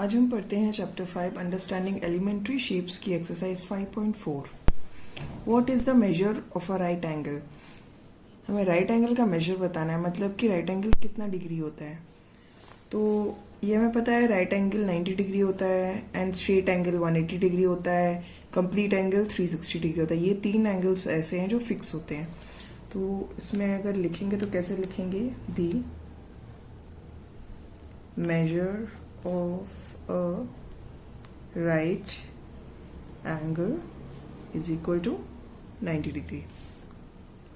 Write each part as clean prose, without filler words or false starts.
आज हम पढ़ते हैं चैप्टर 5 अंडरस्टैंडिंग एलिमेंट्री शेप्स की exercise 5.4। What is the measure of a right angle. हमें राइट एंगल का मेजर बताना है, मतलब कि राइट एंगल कितना डिग्री होता है। तो ये हमें पता है राइट एंगल 90 डिग्री होता है एंड स्ट्रेट एंगल 180 डिग्री होता है, कंप्लीट एंगल 360 डिग्री होता है। ये तीन एंगल्स ऐसे हैं जो फिक्स होते हैं। तो इसमें अगर लिखेंगे तो कैसे लिखेंगे, दी measure of a right angle is equal to 90 degree।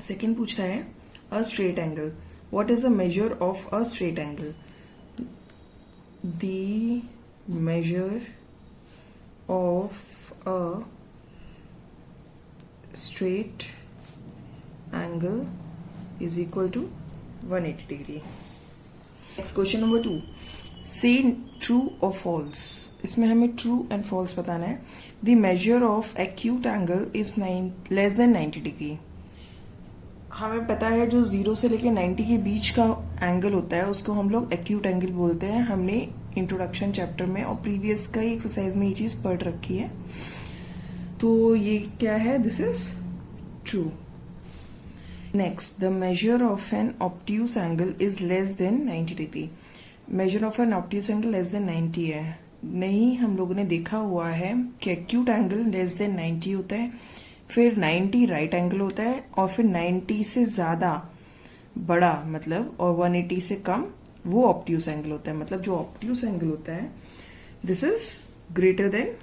Second पूछ रहा है a straight angle। what is the measure of a straight angle? the measure of a straight angle is equal to 180 degree। Next question number 2, से true और false. इसमें हमें true and false बताना है। The measure of acute angle is less then 90 degree. हमें पता है जो 0 से लेकर 90 के बीच का एंगल होता है उसको हम लोग एक्यूट एंगल बोलते हैं। हमने इंट्रोडक्शन चैप्टर में और प्रीवियस कई एक्सरसाइज में ये चीज पढ़ रखी है। तो ये क्या है, this is true. Next, the measure of an obtuse angle is less than 90 degree। measure of an obtuse angle less than 90 है। नहीं, हम लोगों ने देखा हुआ है कि acute angle less than 90 होता है, फिर 90 राइट एंगल होता है और फिर 90 से ज्यादा बड़ा मतलब और 180 से कम वो obtuse एंगल होता है। मतलब जो obtuse एंगल होता है this is greater then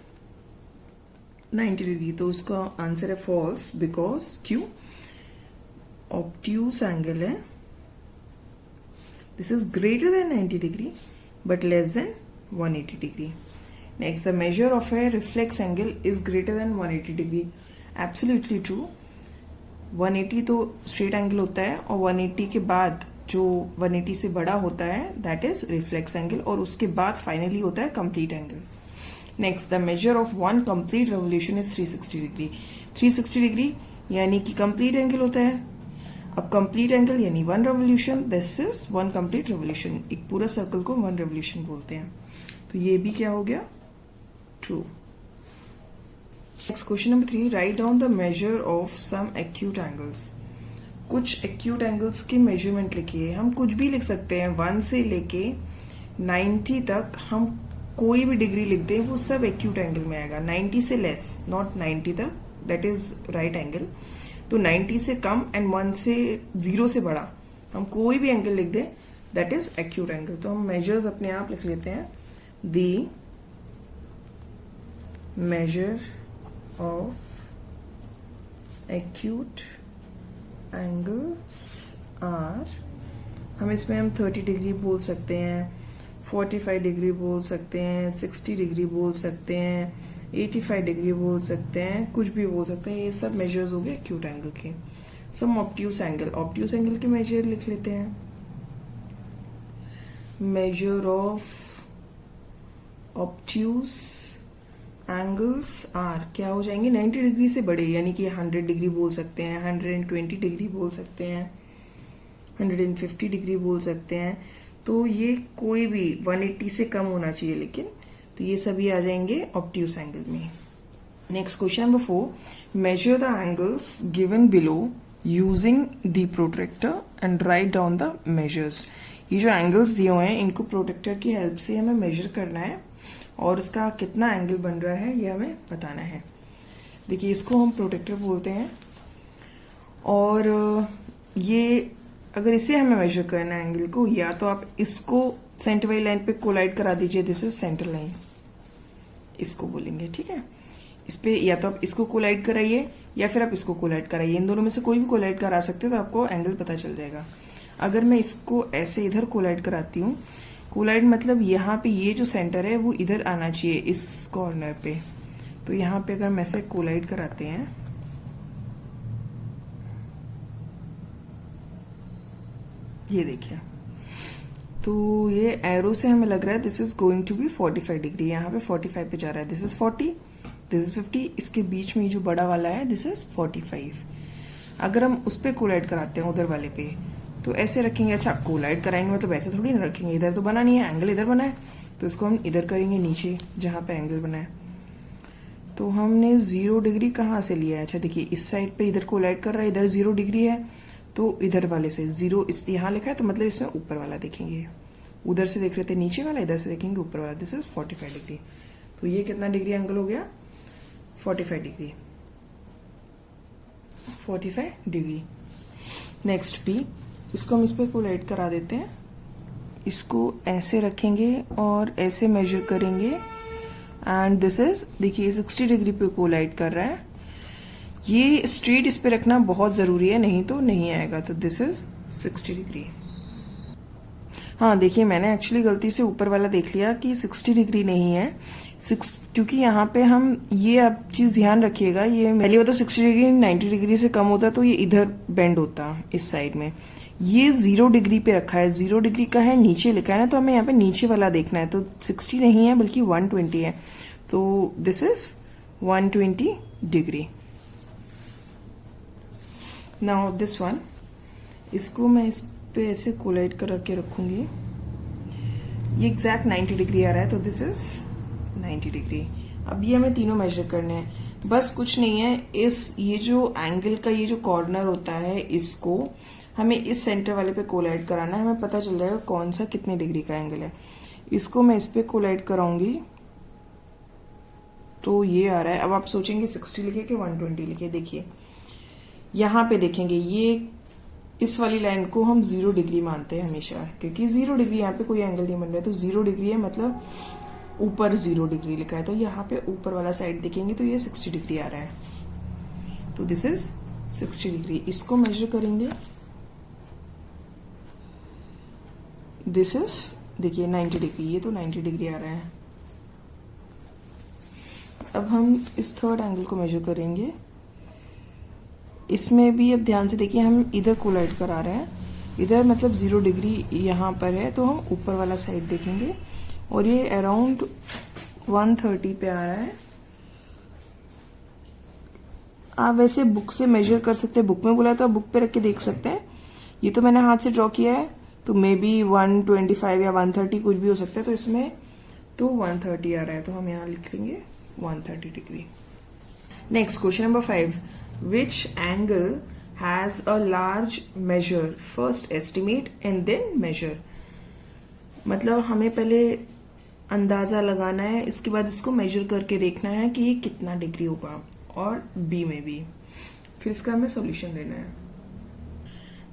90 degree. तो उसका आंसर है फॉल्स, बिकॉज क्यों, obtuse angle है, this is greater than 90 degree but less than 180 degree। next, the measure of a reflex angle is greater than 180 degree। absolutely true। 180 तो straight angle होता है और 180 के बाद जो 180 से बड़ा होता है that is reflex angle, और उसके बाद फाइनली होता है complete angle। next, the measure of one complete revolution is 360 degree। 360 degree यानी कि complete angle होता है। अब कंप्लीट एंगल यानी 1 revolution, this is 1 complete revolution. एक पूरा सर्कल को 1 रेवोल्यूशन बोलते हैं। तो ये भी क्या हो गया, true. Next question number 3, write down the measure of some acute angles. कुछ एक्यूट एंगल्स की मेजरमेंट लिखिए। हम कुछ भी लिख सकते हैं, 1 से लेके 90 तक हम कोई भी डिग्री लिख दें वो सब एक्यूट एंगल में आएगा। 90 से लेस, नॉट 90 तक, दैट इज राइट एंगल। तो 90 से कम एंड 1 से 0 से बड़ा हम कोई भी एंगल लिख दें दैट इज एक्यूट एंगल। तो हम मेजर्स अपने आप लिख लेते हैं, the measure of acute angles are, हम इसमें हम 30 डिग्री बोल सकते हैं, 45 डिग्री बोल सकते हैं, 60 डिग्री बोल सकते हैं, 85 डिग्री बोल सकते हैं, कुछ भी बोल सकते हैं। ये सब मेजर्स हो गए एक्यूट एंगल के। Some obtuse angle, obtuse angle के मेजर लिख लेते हैं। Measure of obtuse angles are क्या हो जाएंगे, 90 डिग्री से बड़े, यानी कि 100 डिग्री बोल सकते हैं, 120 डिग्री बोल सकते हैं, 150 डिग्री बोल सकते हैं। तो ये कोई भी 180 से कम होना चाहिए, लेकिन तो ये सभी आ जाएंगे ऑब्ट्यूस एंगल में। Next question number 4, measure the angles given below using the protractor and right down the measures. ये जो एंगल्स दिए हुए हैं इनको प्रोट्रैक्टर की हेल्प से हमें मेजर करना है और उसका कितना एंगल बन रहा है ये हमें बताना है। देखिए, इसको हम प्रोट्रैक्टर बोलते हैं और ये अगर इसे हमें मेजर करना है एंगल को, या तो आप इसको सेंटर वाली लाइन पे कोलाइड करा दीजिए, दिस इज सेंटर लाइन, इसको बोलेंगे, ठीक है। इस पे या तो आप इसको कोलाइड कराइए या फिर आप इसको कोलाइड कराइए, इन दोनों में से कोई भी कोलाइड करा सकते हो तो आपको एंगल पता चल जाएगा। अगर मैं इसको ऐसे इधर कोलाइड कराती हूँ, कोलाइड मतलब यहाँ पे ये जो सेंटर है वो इधर आना चाहिए इस कॉर्नर पे। तो यहाँ पे अगर मैं ऐसे कोलाइड कराते हैं, ये देखिए, तो ये एरो से हमें लग रहा है this is going to be 45 degree. यहाँ पे 45 पे जा रहा है, दिस इज 40, दिस इज 50, इसके बीच में जो बड़ा वाला है दिस इज 45। अगर हम उस पर कोलाइड कराते हैं उधर वाले पे तो ऐसे रखेंगे। अच्छा, कोलाइड कराएंगे मतलब ऐसे थोड़ी ना रखेंगे, इधर तो बना नहीं है, एंगल इधर बना है, तो इसको हम इधर करेंगे नीचे जहां पे एंगल बना है। तो हमने 0 डिग्री कहाँ से लिया है? अच्छा देखिए, इस साइड पे इधर कोलाइड कर रहा है, इधर 0 डिग्री है, तो इधर वाले से 0 इस यहाँ लिखा है, तो मतलब इसमें ऊपर वाला देखेंगे। उधर से देख रहे थे नीचे वाला, इधर से देखेंगे ऊपर वाला। This is 45 degree. तो ये कितना डिग्री एंगल हो गया? 45 डिग्री। 45 डिग्री। नेक्स्ट बी, इसको हम इस पे कोलाइड करा देते हैं। इसको ऐसे रखेंगे और ऐसे मेजर करेंगे एंड दिस इज, देखिए 60 डिग्री पे कोलाइड कर रहा है। ये स्ट्रेट इस पे रखना बहुत जरूरी है, नहीं तो नहीं आएगा। तो दिस इज 60 डिग्री। हाँ देखिए, मैंने एक्चुअली गलती से ऊपर वाला देख लिया कि 60 डिग्री नहीं है, क्योंकि यहाँ पे हम ये अब चीज ध्यान रखिएगा, ये पहले वो तो 60 डिग्री 90 डिग्री से कम होता तो ये इधर बेंड होता इस साइड में। ये 0 डिग्री पे रखा है, 0 डिग्री का है, नीचे लिखा है ना, तो हमें यहाँ पे नीचे वाला देखना है। तो 60 नहीं है बल्कि 120 है। तो this is 120 degree. Now this one, इसको मैं इस पे ऐसे कोलाइड कर के रखूंगी। ये एग्जैक्ट 90 डिग्री आ रहा है, तो दिस इज 90 डिग्री। अब ये हमें तीनों मेजर करने हैं, बस कुछ नहीं है। ये जो एंगल का ये जो कॉर्नर होता है, इसको हमें इस सेंटर वाले पे कोलाइड कराना है। हमें पता चल जाएगा कौन सा कितने डिग्री का एंगल है। इसको मैं इस पे कोलाइड कराऊंगी, तो ये आ रहा है। अब आप सोचेंगे 60 लिखे कि 120 लिखे। देखिए यहां पे देखेंगे, ये इस वाली लाइन को हम 0 डिग्री मानते हैं हमेशा, क्योंकि 0 डिग्री यहाँ पे कोई एंगल नहीं बन रहा है। तो 0 डिग्री है, मतलब ऊपर 0 डिग्री लिखा है, तो यहाँ पे ऊपर वाला साइड देखेंगे तो ये 60 डिग्री आ रहा है। तो दिस इज 60 डिग्री। इसको मेजर करेंगे, दिस इज, देखिए 90 डिग्री, ये तो 90 डिग्री आ रहा है। अब हम इस थर्ड एंगल को मेजर करेंगे। इसमें भी अब ध्यान से देखिए, हम इधर कोलाइड करा रहे हैं, इधर मतलब 0 डिग्री यहाँ पर है, तो हम ऊपर वाला साइड देखेंगे और ये अराउंड 130 पे आ रहा है। आप वैसे बुक से मेजर कर सकते हैं, बुक में बोला तो आप बुक पे रख के देख सकते हैं। ये तो मैंने हाथ से ड्रॉ किया है, तो मे बी 125 या 130 कुछ भी हो सकता है। तो इसमें तो 130 आ रहा है, तो हम यहाँ लिख लेंगे 130 degree. Next question number 5, which angle has a large measure, first estimate and then measure. मतलब हमें पहले अंदाजा लगाना है, इसके बाद इसको मेजर करके देखना है कि ये कितना डिग्री होगा, और बी में भी, फिर इसका हमें सॉल्यूशन देना है।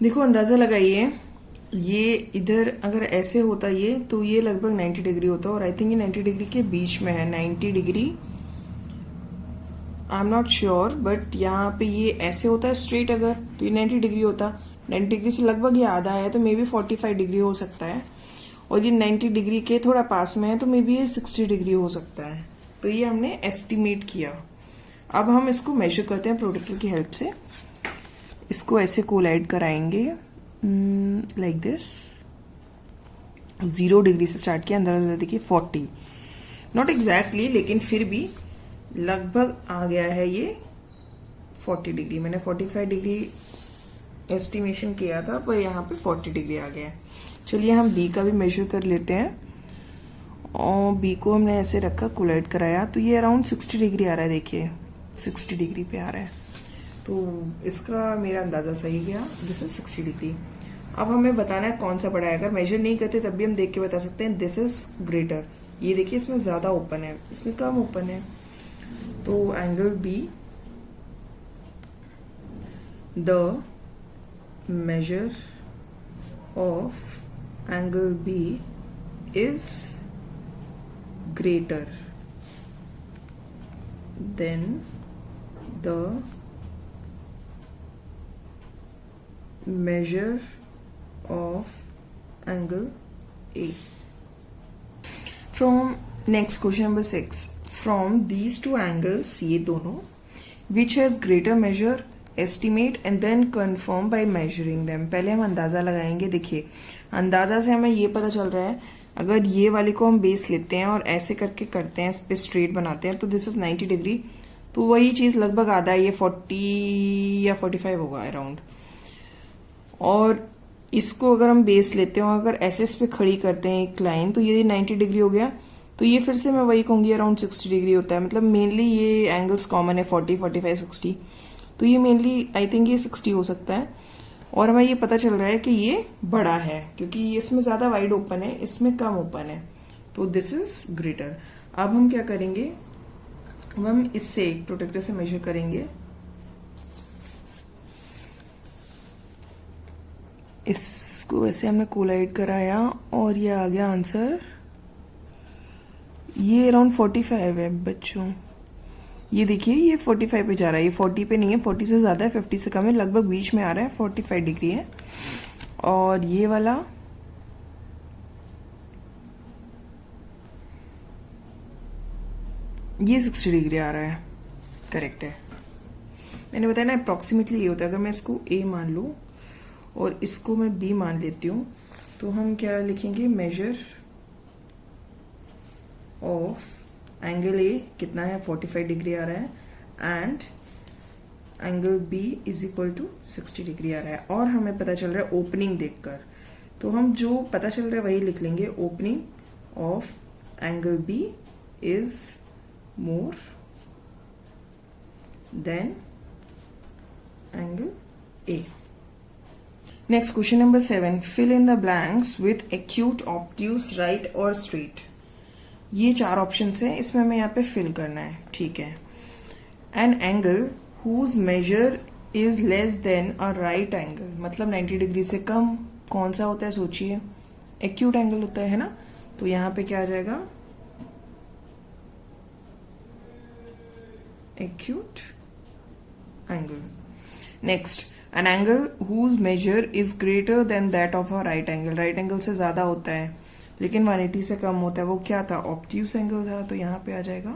देखो अंदाजा लगाइए, ये इधर अगर ऐसे होता ये, तो ये लगभग 90 डिग्री होता, और आई थिंक ये 90 डिग्री के बीच में है। 90 degree, I am not sure, but यहाँ पे ये ऐसे होता है स्ट्रेट, अगर तो ये 90 डिग्री होता। 90 डिग्री से लगभग ये आधा है, तो मे बी 45 डिग्री हो सकता है, और ये 90 डिग्री के थोड़ा पास में है, तो मे बी ये 60 डिग्री हो सकता है। तो ये हमने एस्टिमेट किया। अब हम इसको मेजर करते हैं प्रोट्रैक्टर की हेल्प से। इसको ऐसे कोलाइड कराएंगे लाइक दिस। 0 डिग्री से स्टार्ट किया, अंदर देखिए 40, नॉट एग्जैक्टली, लेकिन फिर भी लगभग आ गया है ये 40 डिग्री। मैंने 45 डिग्री एस्टिमेशन किया था, पर यहाँ पे 40 डिग्री आ गया है। चलिए हम बी का भी मेजर कर लेते हैं, और बी को हमने ऐसे रखा, कोलाइड कराया, तो ये अराउंड 60 डिग्री आ रहा है। देखिए 60 डिग्री पे आ रहा है, तो इसका मेरा अंदाजा सही गया। This is 60 degree. अब हमें बताना है कौन सा बड़ा है। अगर मेजर नहीं करते तब भी हम देख के बता सकते हैं। This is greater. ये देखिए इसमें ज्यादा ओपन है, इसमें कम ओपन है। तो angle B, the measure of angle B is greater than the measure of angle A. From next question number 6, from these two angles, ये दोनों, which has greater measure, estimate and then confirm by measuring them. पहले हम अंदाजा लगाएंगे। देखिए अंदाजा से हमें ये पता चल रहा है, अगर ये वाले को हम बेस लेते हैं और ऐसे करके करते हैं, इस पे स्ट्रेट बनाते हैं, तो दिस इज 90 डिग्री। तो वही चीज लगभग आधा है, ये 40 या 45 होगा अराउंड। और इसको अगर हम बेस लेते हो, अगर एसएस पे खड़ी करते हैं एक लाइन, तो ये 90 डिग्री हो गया। तो ये फिर से मैं वही कहूंगी अराउंड 60 डिग्री होता है। मतलब मेनली ये एंगल्स कॉमन है 40, 45, 60। तो ये मेनली आई थिंक ये 60 हो सकता है। और हमें ये पता चल रहा है कि ये बड़ा है क्योंकि इसमें ज्यादा वाइड ओपन है, इसमें कम ओपन है। तो दिस इज ग्रेटर। अब हम क्या करेंगे, हम इससे प्रोटेक्टर से मेजर करेंगे। इसको वैसे हमने कोलाइड कराया और ये आ गया आंसर। ये अराउंड 45 है बच्चों। ये देखिए ये 45 पे जा रहा है, ये 40 पे नहीं है, 40 से ज्यादा है, 50 से कम है, लगभग बीच में आ रहा है, 45 डिग्री है। और ये वाला ये 60 डिग्री आ रहा है, करेक्ट है। मैंने बताया ना अप्रोक्सीमेटली ये होता है। अगर मैं इसको ए मान लूं और इसको मैं बी मान लेती हूँ, तो हम क्या लिखेंगे, मेजर ऑफ एंगल ए कितना है, 45 डिग्री आ रहा है, and angle B is equal to 60 degree आ रहा है। और हमें पता चल रहा है ओपनिंग देखकर, तो हम जो पता चल रहा है वही लिख लेंगे। Opening of angle B is more than angle A. Next question number 7, fill in the blanks with acute, obtuse, right और स्ट्रेट। ये 4 ऑप्शन है, इसमें हमें यहाँ पे फिल करना है, ठीक है। An angle whose measure is less than a right angle, मतलब 90 डिग्री से कम कौन सा होता है, सोचिए, एक्यूट एंगल होता है ना। तो यहाँ पे क्या आ जाएगा, acute angle. Next, an angle whose measure is greater than that of a right angle, right angle से ज्यादा होता है लेकिन 180 से कम होता है, वो क्या था, ऑब्ट्यूस एंगल था। तो यहां पे आ जाएगा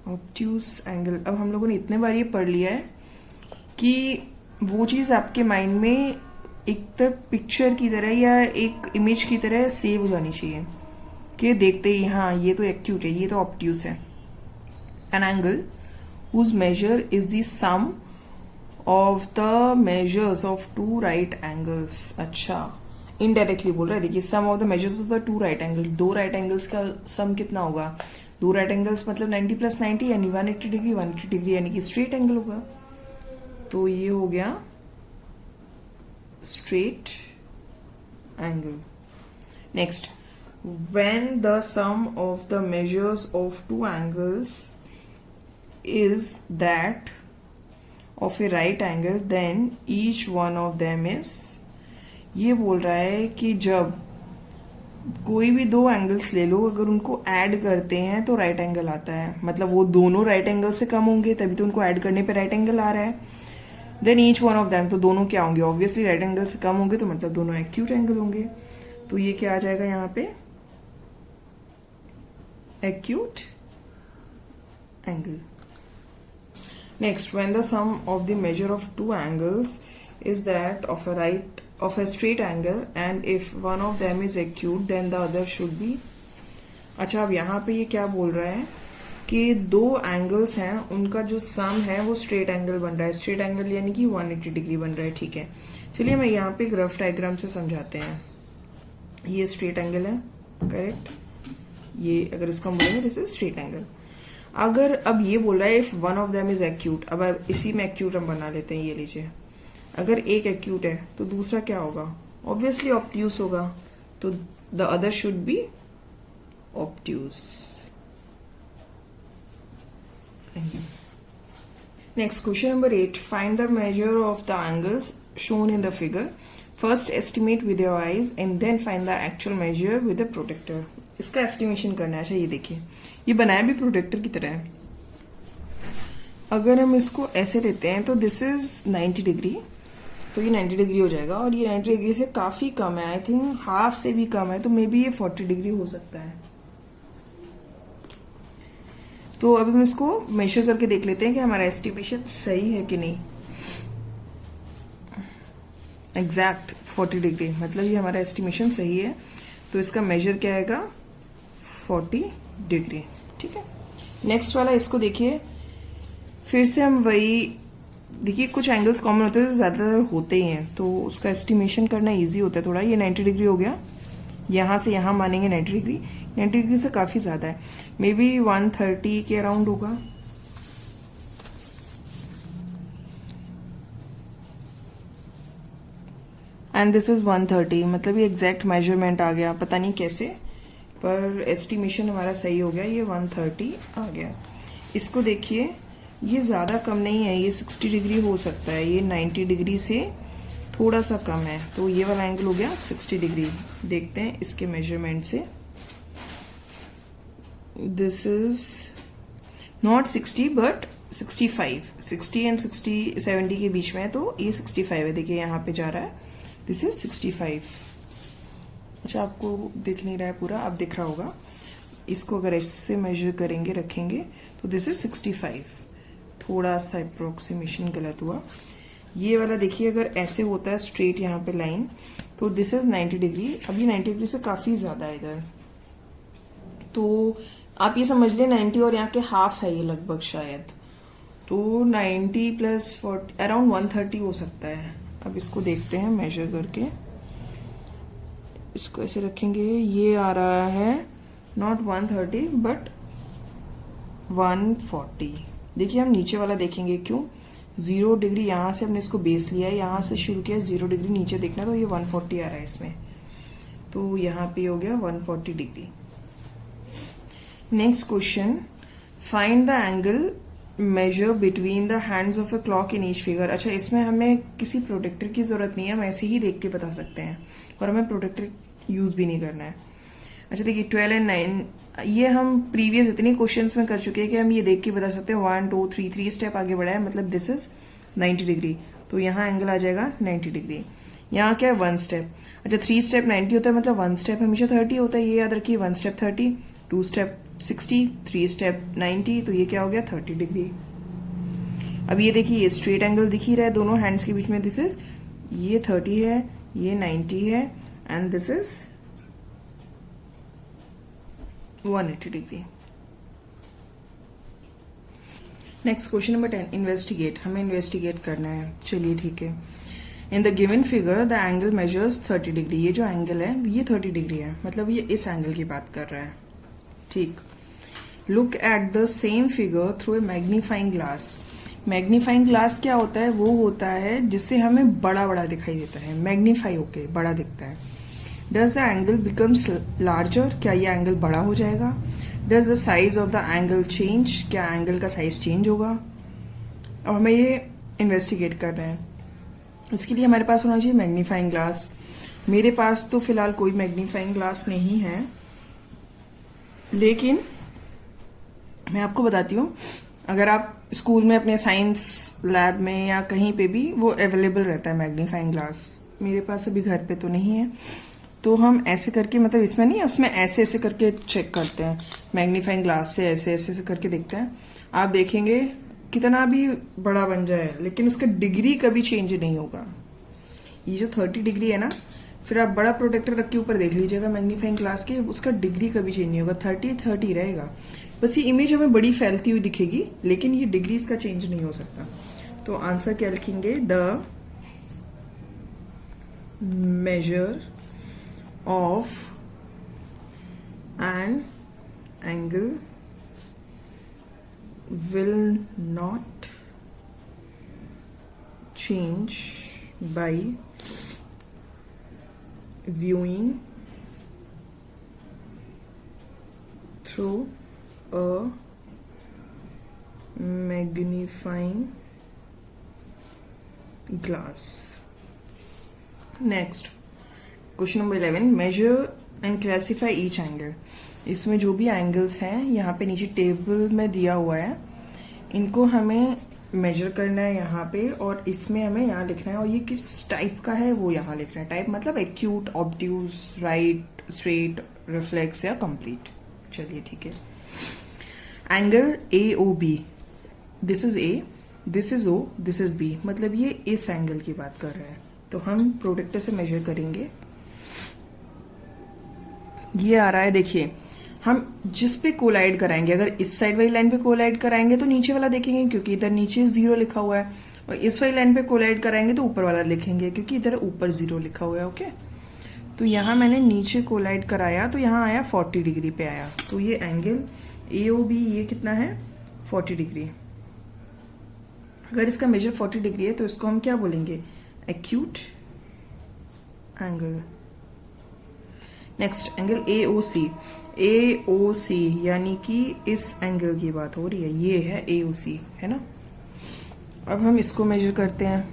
ऑब्ट्यूस एंगल। अब हम लोगों ने इतने बार ये पढ़ लिया है कि वो चीज आपके माइंड में एक तो पिक्चर की तरह या एक इमेज की तरह सेव हो जानी चाहिए कि देखते ही हाँ ये तो एक्यूट है, ये तो ऑब्ट्यूस है। An angle whose measure is the sum of the measures of 2 right angles. अच्छा, इनडायरेक्टली बोल रहा है, देखिए sum of the measures of the 2 right angle, 2 right angles का सम कितना होगा, 2 राइट एंगल्स मतलब 90 + 90 यानी 180 डिग्री, 180 डिग्री यानी कि स्ट्रेट एंगल होगा। तो ये हो गया straight angle. Next, when the sum of the measures of 2 angles is that of a right angle then each one of them is, ये बोल रहा है कि जब कोई भी 2 एंगल्स ले लो, अगर उनको ऐड करते हैं तो राइट एंगल आता है, मतलब वो दोनों राइट एंगल से कम होंगे तभी तो उनको ऐड करने पे राइट एंगल आ रहा है। Then each one of them, तो दोनों क्या होंगे, ऑब्वियसली राइट एंगल से कम होंगे, तो मतलब दोनों एक्यूट एंगल होंगे। तो ये क्या आ जाएगा यहाँ पे, acute angle. Next, when the sum of the measure of 2 angles is that of a straight angle and if one of them is acute then the other should be। अच्छा, अब यहाँ पे ये क्या बोल रहा है कि 2 एंगल्स हैं, उनका जो सम है वो स्ट्रेट एंगल बन रहा है। स्ट्रेट एंगल यानी कि 180 डिग्री बन रहा है, ठीक है। चलिए मैं यहाँ पे एक रफ डायग्राम से समझाते हैं। ये स्ट्रेट एंगल है, करेक्ट। ये अगर इसको हम बोलेंगे दिस इज स्ट्रेट एंगल। अगर अब ये बोल रहा है if one of them is acute, अब इसी में एक्यूट हम बना लेते हैं, ये लीजिए। अगर एक एक्यूट है तो दूसरा क्या होगा, ऑब्वियसली ऑब्ट्यूस होगा, तो the other should be obtuse. Next, question number 8, find the measure of the angles shown in the figure. First estimate with your eyes and then find the actual measure with the protractor. इसका estimation करना है। अच्छा, ये देखिए, ये बनाया भी protector की तरह है। अगर हम इसको ऐसे लेते हैं तो दिस इज 90 डिग्री, तो ये 90 डिग्री हो जाएगा, और ये 90 डिग्री से काफी कम है, आई थिंक हाफ से भी कम है, तो मे बी ये 40 डिग्री हो सकता है। तो अब हम इसको मेजर करके देख लेते हैं कि हमारा एस्टिमेशन सही है कि नहीं। एग्जैक्ट 40 डिग्री, मतलब ये हमारा एस्टिमेशन सही है, तो इसका मेजर क्या आएगा, 40 डिग्री, ठीक है। नेक्स्ट वाला, इसको देखिए, फिर से हम वही देखिए कुछ एंगल्स कॉमन होते हैं जो ज़्यादातर होते ही हैं, तो उसका एस्टिमेशन करना इजी होता है थोड़ा। ये 90 डिग्री हो गया, यहाँ से यहाँ मानेंगे 90 डिग्री, 90 डिग्री से काफ़ी ज़्यादा है, मे बी 130 के अराउंड होगा। एंड दिस इज 130, मतलब ये एग्जैक्ट मेजरमेंट आ गया, पता नहीं कैसे, पर एस्टिमेशन हमारा सही हो गया, ये 130 आ गया। इसको देखिए, ये ज़्यादा कम नहीं है, ये 60 डिग्री हो सकता है, ये 90 डिग्री से थोड़ा सा कम है, तो ये वाला एंगल हो गया 60 डिग्री। देखते हैं इसके मेजरमेंट से, this is not 60 but 65, 60 and 70 के बीच में है, तो ये 65 है। देखिए यहाँ पे जा रहा है, दिस इज 65। अच्छा आपको दिख नहीं रहा है पूरा, अब दिख रहा होगा। इसको अगर इससे मेजर करेंगे रखेंगे तो दिस इज 65, थोड़ा सा अप्रोक्सीमेशन गलत हुआ। ये वाला देखिए, अगर ऐसे होता है स्ट्रेट यहाँ पे लाइन, तो दिस इज 90 डिग्री। अब ये 90 डिग्री से काफी ज्यादा है इधर, तो आप ये समझ लें 90 और यहाँ के हाफ है ये लगभग शायद, तो 90 प्लस 40 अराउंड 130 हो सकता है। अब इसको देखते हैं मेजर करके, इसको ऐसे रखेंगे, ये आ रहा है नॉट 130 बट 140। देखिए हम नीचे वाला देखेंगे, क्यों 0 डिग्री यहाँ से हमने इसको बेस लिया है, यहाँ से शुरू किया 0 डिग्री नीचे देखना, तो ये 140 आ रहा है इसमें, तो यहाँ पे हो गया 140 degree. Next question, find the angle measure between the hands of a clock in each figure. अच्छा इसमें हमें किसी प्रोटेक्टर की जरूरत नहीं है, हम ऐसे ही देख के बता सकते हैं, और हमें प्रोटेक्टर यूज भी नहीं करना है। अच्छा देखिए 12 एंड 9, ये हम प्रीवियस इतने क्वेश्चंस में कर चुके हैं कि हम ये देख के बता सकते हैं। 1 2 3 3 स्टेप आगे बढ़ा है, मतलब दिस इज 90 डिग्री, तो यहाँ एंगल आ जाएगा 90 डिग्री। यहाँ क्या है 1 स्टेप, अच्छा 3 स्टेप 90 होता है, मतलब 1 स्टेप हमेशा 30 होता है, ये याद रखिए। 1 स्टेप 30, 2 स्टेप 60, 3 स्टेप 90, तो ये क्या हो गया 30 डिग्री। अब ये देखिए, ये स्ट्रेट एंगल दिख ही रहा है दोनों हैंड्स के बीच में, दिस इज ये 30 है, ये 90 है, and this is 180 degree. Next question number 10, investigate, हमें इन्वेस्टिगेट करना है। चलिए ठीक है। In the given figure the angle measures 30 degree, ये जो एंगल है ये 30 डिग्री है, मतलब ये इस एंगल की बात कर रहा है, ठीक। Look at the same figure through a magnifying glass. Magnifying glass क्या होता है, वो होता है जिससे हमें बड़ा बड़ा दिखाई देता है, मैग्नीफाई होके बड़ा दिखता है। Does the angle becomes larger, क्या ये एंगल बड़ा हो जाएगा। Does the size of the angle change, क्या एंगल का साइज चेंज होगा। अब हमें ये इन्वेस्टिगेट करना है, इसके लिए हमारे पास होना चाहिए मैग्नीफाइंग ग्लास। मेरे पास तो फिलहाल कोई मैग्नीफाइंग ग्लास नहीं है, लेकिन मैं आपको बताती हूँ, अगर आप स्कूल में अपने साइंस लैब में या कहीं पे भी वो अवेलेबल रहता है मैग्नीफाइंग ग्लास। मेरे पास अभी घर पे तो नहीं है, तो हम ऐसे करके, मतलब इसमें नहीं, उसमें ऐसे ऐसे करके चेक करते हैं, मैग्नीफाइंग ग्लास से ऐसे ऐसे करके देखते हैं। आप देखेंगे कितना भी बड़ा बन जाए, लेकिन उसका डिग्री कभी चेंज नहीं होगा। ये जो 30 डिग्री है ना, फिर आप बड़ा प्रोटेक्टर रख के ऊपर देख लीजिएगा मैग्नीफाइंग ग्लास के, उसका डिग्री कभी चेंज नहीं होगा, 30 रहेगा। बस ये इमेज हमें बड़ी फैलती हुई दिखेगी, लेकिन ये डिग्री इसका चेंज नहीं हो सकता। तो आंसर क्या लिखेंगे, the measure of an angle will not change by viewing through a magnifying glass. Next, question number 11, measure and classify each angle. इसमें जो भी एंगल्स हैं यहाँ पे नीचे टेबल में दिया हुआ है, इनको हमें मेजर करना है यहाँ पे, और इसमें हमें यहाँ लिखना है, और ये किस टाइप का है वो यहाँ लिखना है। टाइप मतलब acute, obtuse, right, straight, reflex या कंप्लीट। चलिए ठीक है। Angle AOB, this is A, this is O, this is B, मतलब ये इस एंगल की बात कर रहा है। तो हम प्रोटेक्टर से मेजर करेंगे, ये आ रहा है, देखिए हम जिस पे कोलाइड कराएंगे, अगर इस साइड वाली लाइन पे कोलाइड कराएंगे तो नीचे वाला देखेंगे, क्योंकि इधर नीचे 0 लिखा हुआ है, और इस वाली लाइन पे कोलाइड कराएंगे तो ऊपर वाला लिखेंगे, क्योंकि इधर ऊपर 0 लिखा हुआ है। ओके, तो यहाँ मैंने नीचे कोलाइड कराया तो यहाँ आया 40 डिग्री पे आया। तो ये एंगल AOB ये कितना है 40 डिग्री। अगर इसका मेजर 40 डिग्री है तो इसको हम क्या बोलेंगे, acute angle. Next angle AOC। AOC यानी कि इस एंगल की बात हो रही है, ये है AOC, है ना। अब हम इसको मेजर करते हैं।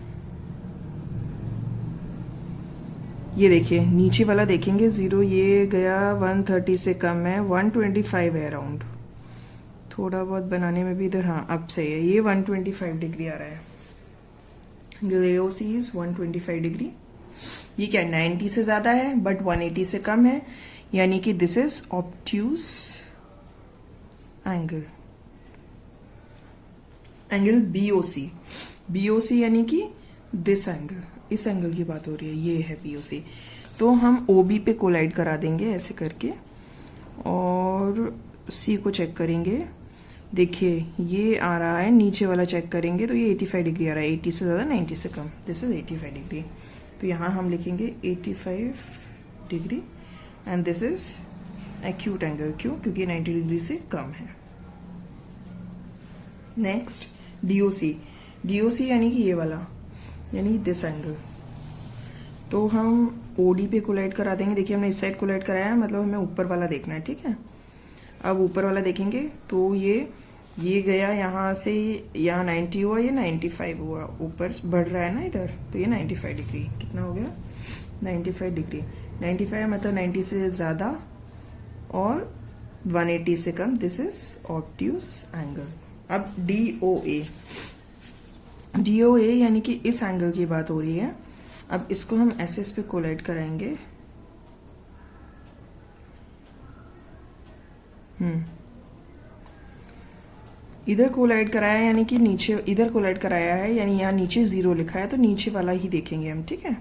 ये देखिए नीचे वाला देखेंगे 0, ये गया 130 से कम है, 125 है अराउंड। थोड़ा बहुत बनाने में भी इधर, हाँ अब सही है, ये 125 डिग्री आ रहा है। Angle AOC is 125 degree. ये क्या 90 से ज्यादा है बट 180 से कम है, यानी कि this is obtuse angle. Angle BOC। BOC यानी कि दिस एंगल, इस एंगल की बात हो रही है, ये है BOC। तो हम OB पे कोलाइड करा देंगे ऐसे करके और C को चेक करेंगे। देखिए ये आ रहा है, नीचे वाला चेक करेंगे तो ये 85 डिग्री आ रहा है, 80 से ज्यादा 90 से कम, दिस इज 85 डिग्री। तो यहाँ हम लिखेंगे 85 degree and this is acute angle. क्यों? क्योंकि 90 डिग्री से कम है। Next DOC। DOC यानी कि ये वाला, यानी दिस एंगल। तो हम OD पे कोलाइड करा देंगे। देखिए हमने इस साइड कोलाइड कराया है, मतलब हमें ऊपर वाला देखना है, ठीक है। अब ऊपर वाला देखेंगे तो ये गया यहाँ से, यहाँ 90 हुआ, ये 95 हुआ, ऊपर बढ़ रहा है ना इधर, तो ये 95 डिग्री। कितना हो गया 95 डिग्री। 95 मतलब 90 से ज्यादा और 180 से कम, दिस इज ऑब्ट्यूज एंगल। अब DOA यानी कि इस एंगल की बात हो रही है। अब इसको हम ऐसे इस पे कोलाइड कराएंगे। इधर कोलाइड कराया यानी कि नीचे, इधर कोलाइड कराया है यानी यहाँ नीचे 0 लिखा है, तो नीचे वाला ही देखेंगे हम, ठीक है।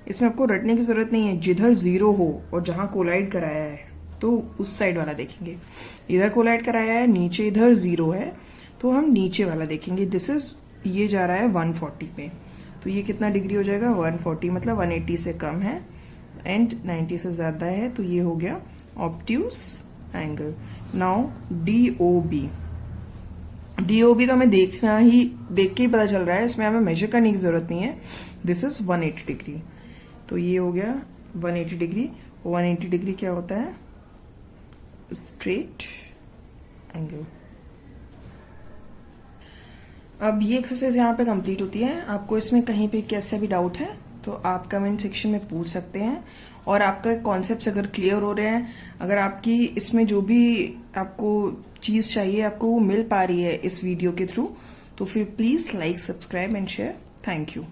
इसमें आपको रटने की जरूरत नहीं है, जिधर 0 हो और जहां कोलाइड कराया है तो उस साइड वाला देखेंगे। इधर कोलाइड कराया है, नीचे इधर 0 है, तो हम नीचे वाला देखेंगे। दिस इज, ये जा रहा है 140 पे, तो ये कितना डिग्री हो जाएगा 140, मतलब 180 से कम है एंड 90 से ज्यादा है, तो ये हो गया obtuse angle. Now DOB। DOB तो हमें देख के ही पता चल रहा है, इसमें हमें मेजर करने की जरूरत नहीं है। This is 180 degree. तो ये हो गया 180 डिग्री। 180 डिग्री क्या होता है, स्ट्रेट एंगल। अब ये एक्सरसाइज यहाँ पे कंप्लीट होती है। आपको इसमें कहीं पे कैसा भी डाउट है तो आप कमेंट सेक्शन में पूछ सकते हैं, और आपका कॉन्सेप्ट्स अगर क्लियर हो रहे हैं, अगर आपकी इसमें जो भी आपको चीज चाहिए आपको वो मिल पा रही है इस वीडियो के थ्रू, तो फिर please like, subscribe and share. Thank you.